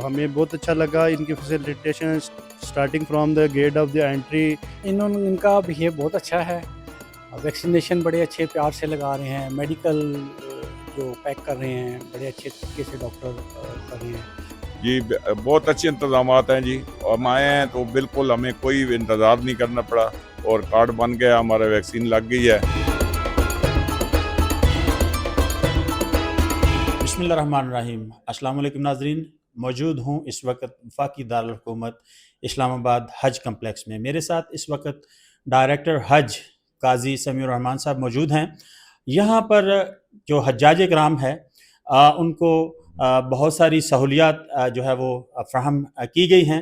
ہمیں بہت اچھا لگا ان کی facilitation starting from the gate of the entry. ان کا بہیو بہت اچھا ہے. ویکسینیشن بڑے اچھے پیار سے لگا رہے ہیں. میڈیکل جو پیک کر رہے ہیں بڑے اچھے طریقے سے ڈاکٹر کر رہے ہیں. جی بہت اچھے انتظامات ہیں جی. ہم آئے ہیں تو بالکل ہمیں کوئی انتظار نہیں کرنا پڑا اور کارڈ بن گیا, ہمارا ویکسین لگ گئی ہے. بسم اللہ الرحمن الرحیم. السلام علیکم ناظرین. موجود ہوں اس وقت وفاقی دارالحکومت اسلام آباد حج کمپلیکس میں. میرے ساتھ اس وقت ڈائریکٹر حج قاضی سمیع الرحمان صاحب موجود ہیں. یہاں پر جو حجاج کرام ہے ان کو بہت ساری سہولیات جو ہے وہ فراہم کی گئی ہیں.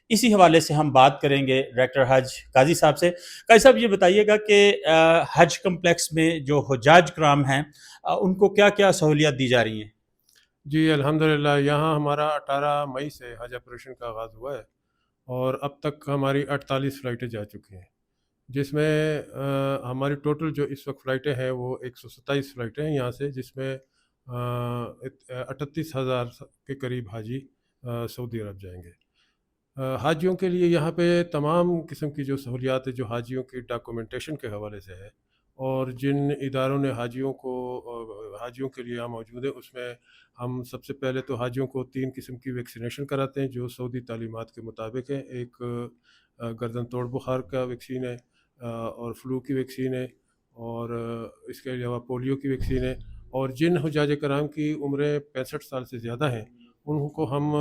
اسی حوالے سے ہم بات کریں گے ڈائریکٹر حج قاضی صاحب سے. قاضی صاحب یہ بتائیے گا کہ حج کمپلیکس میں جو حجاج کرام ہیں ان کو کیا کیا سہولیات دی جا رہی ہیں؟ جی الحمدللہ یہاں ہمارا 18 مئی سے حج آپریشن کا آغاز ہوا ہے اور اب تک ہماری 48 فلائٹیں جا چکی ہیں, جس میں ہماری ٹوٹل جو اس وقت فلائٹیں ہیں وہ 127 فلائٹیں ہیں یہاں سے, جس میں 38,000 کے قریب حاجی سعودی عرب جائیں گے. حاجیوں کے لیے یہاں پہ تمام قسم کی جو سہولیات ہے جو حاجیوں کی ڈاکومنٹیشن کے حوالے سے ہے, اور جن اداروں نے حاجیوں کے لیے یہاں موجود ہیں اس میں ہم سب سے پہلے تو حاجیوں کو 3 قسم کی ویکسینیشن کراتے ہیں جو سعودی تعلیمات کے مطابق ہیں. ایک گردن توڑ بخار کا ویکسین ہے اور فلو کی ویکسین ہے, اور اس کے علاوہ پولیو کی ویکسین ہے. اور جن حجاج کرام کی عمریں 65 سال سے زیادہ ہیں ان کو ہم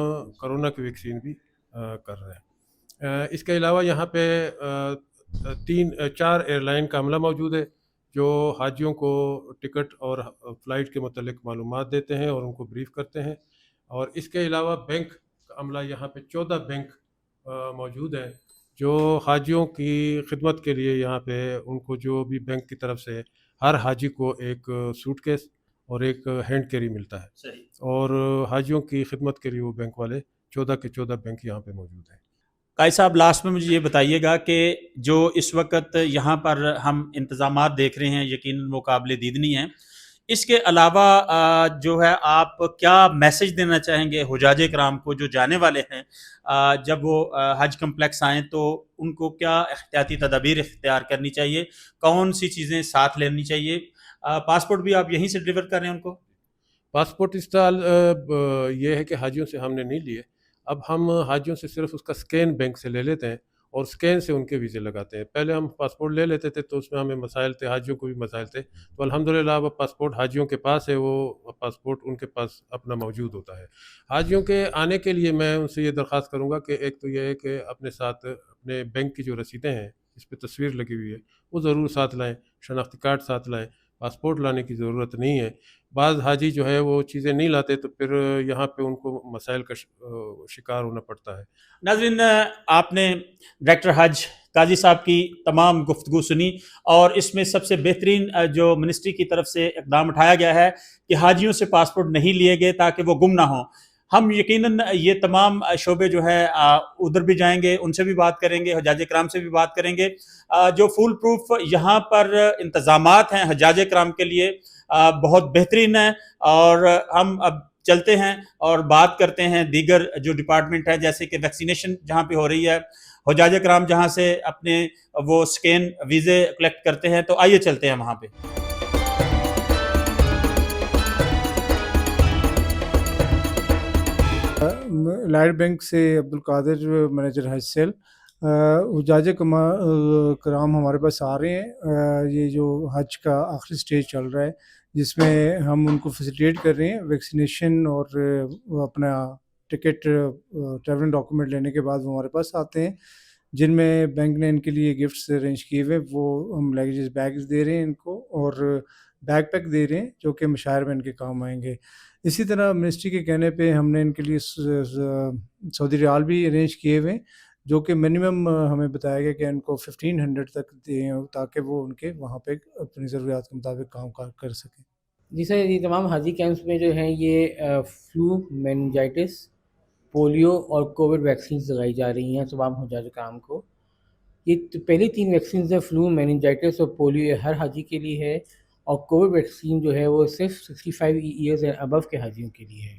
کرونا کی ویکسین بھی کر رہے ہیں. اس کے علاوہ یہاں پہ 4 ایئر لائن کا عملہ موجود ہے جو حاجیوں کو ٹکٹ اور فلائٹ کے متعلق معلومات دیتے ہیں اور ان کو بریف کرتے ہیں. اور اس کے علاوہ بینک کا عملہ یہاں پہ 14 بینک موجود ہیں جو حاجیوں کی خدمت کے لیے یہاں پہ ان کو جو بھی بینک کی طرف سے ہر حاجی کو ایک سوٹ کیس اور ایک ہینڈ کیری ملتا ہے. صحیح. اور حاجیوں کی خدمت کے لیے وہ بینک والے 14 کے 14 بینک یہاں پہ موجود ہیں. قاضی صاحب لاسٹ میں مجھے یہ بتائیے گا کہ جو اس وقت یہاں پر ہم انتظامات دیکھ رہے ہیں یقیناً وہ قابل دیدنی ہیں. اس کے علاوہ جو ہے آپ کیا میسج دینا چاہیں گے حجاج کرام کو جو جانے والے ہیں, جب وہ حج کمپلیکس آئیں تو ان کو کیا احتیاطی تدابیر اختیار کرنی چاہیے, کون سی چیزیں ساتھ لینی چاہیے؟ پاسپورٹ بھی آپ یہیں سے ڈلیور کر رہے ہیں ان کو؟ پاسپورٹ اس سال یہ ہے کہ حاجیوں سے ہم نے نہیں لیے. اب ہم حاجیوں سے صرف اس کا سکین بینک سے لے لیتے ہیں اور سکین سے ان کے ویزے لگاتے ہیں. پہلے ہم پاسپورٹ لے لیتے تھے تو اس میں ہمیں مسائل تھے, حاجیوں کو بھی مسائل تھے. تو الحمدللہ اب پاسپورٹ حاجیوں کے پاس ہے, وہ پاسپورٹ ان کے پاس اپنا موجود ہوتا ہے. حاجیوں کے آنے کے لیے میں ان سے یہ درخواست کروں گا کہ ایک تو یہ ہے کہ اپنے ساتھ اپنے بینک کی جو رسیدیں ہیں اس پہ تصویر لگی ہوئی ہے وہ ضرور ساتھ لائیں, شناختی کارڈ ساتھ لائیں. پاسپورٹ لانے کی ضرورت نہیں ہے. بعض حاجی جو ہے وہ چیزیں نہیں لاتے تو پھر یہاں پہ ان کو مسائل کا شکار ہونا پڑتا ہے. ناظرین, آپ نے ڈائریکٹر حج قاضی صاحب کی تمام گفتگو سنی, اور اس میں سب سے بہترین جو منسٹری کی طرف سے اقدام اٹھایا گیا ہے کہ حاجیوں سے پاسپورٹ نہیں لیے گئے تاکہ وہ گم نہ ہوں. ہم یقیناً یہ تمام شعبے جو ہے ادھر بھی جائیں گے, ان سے بھی بات کریں گے, حجاج کرام سے بھی بات کریں گے. جو فول پروف یہاں پر انتظامات ہیں حجاج کرام کے لیے بہت بہترین ہیں. اور ہم اب چلتے ہیں اور بات کرتے ہیں دیگر جو ڈپارٹمنٹ ہے, جیسے کہ ویکسینیشن جہاں پہ ہو رہی ہے, حجاج کرام جہاں سے اپنے وہ سکین ویزے کلیکٹ کرتے ہیں, تو آئیے چلتے ہیں وہاں پہ. لائٹ بینک سے عبدالقادر, مینیجر حج سیل. حجاج کرام ہمارے پاس آ رہے ہیں. یہ جو حج کا آخری سٹیج چل رہا ہے جس میں ہم ان کو فیسیلیٹیٹ کر رہے ہیں ویکسینیشن اور اپنا ٹکٹ ٹریولنگ ڈاکومنٹ لینے کے بعد وہ ہمارے پاس آتے ہیں, جن میں بینک نے ان کے لیے گفٹس ارینج کیے ہوئے. وہ ہم لیگیجز بیگز دے رہے ہیں ان کو اور بیک پیک دے رہے ہیں جو کہ مشاعر میں ان کے کام آئیں گے. اسی طرح منسٹری کے کہنے پہ ہم نے ان کے لیے سعودی ریال بھی ارینج کیے ہوئے جو کہ منیمم ہمیں بتایا گیا کہ ان کو 1500 تک دیں تاکہ وہ ان کے وہاں پہ اپنی ضروریات کے مطابق کام کر سکیں. جی سر, یہ تمام حاجی کیمپس میں جو ہیں یہ فلو, میننجائٹس, پولیو اور کووڈ ویکسینز لگائی جا رہی ہیں تمام حجاج کرام کو. یہ پہلی 3 ویکسینز ہیں, فلو, میننجائٹس اور پولیو, یہ ہر حاجی کے لیے ہے, اور کووڈ ویکسین جو ہے وہ صرف 65 ایئرز اینڈ ابو کے حاجیوں کے لیے ہے.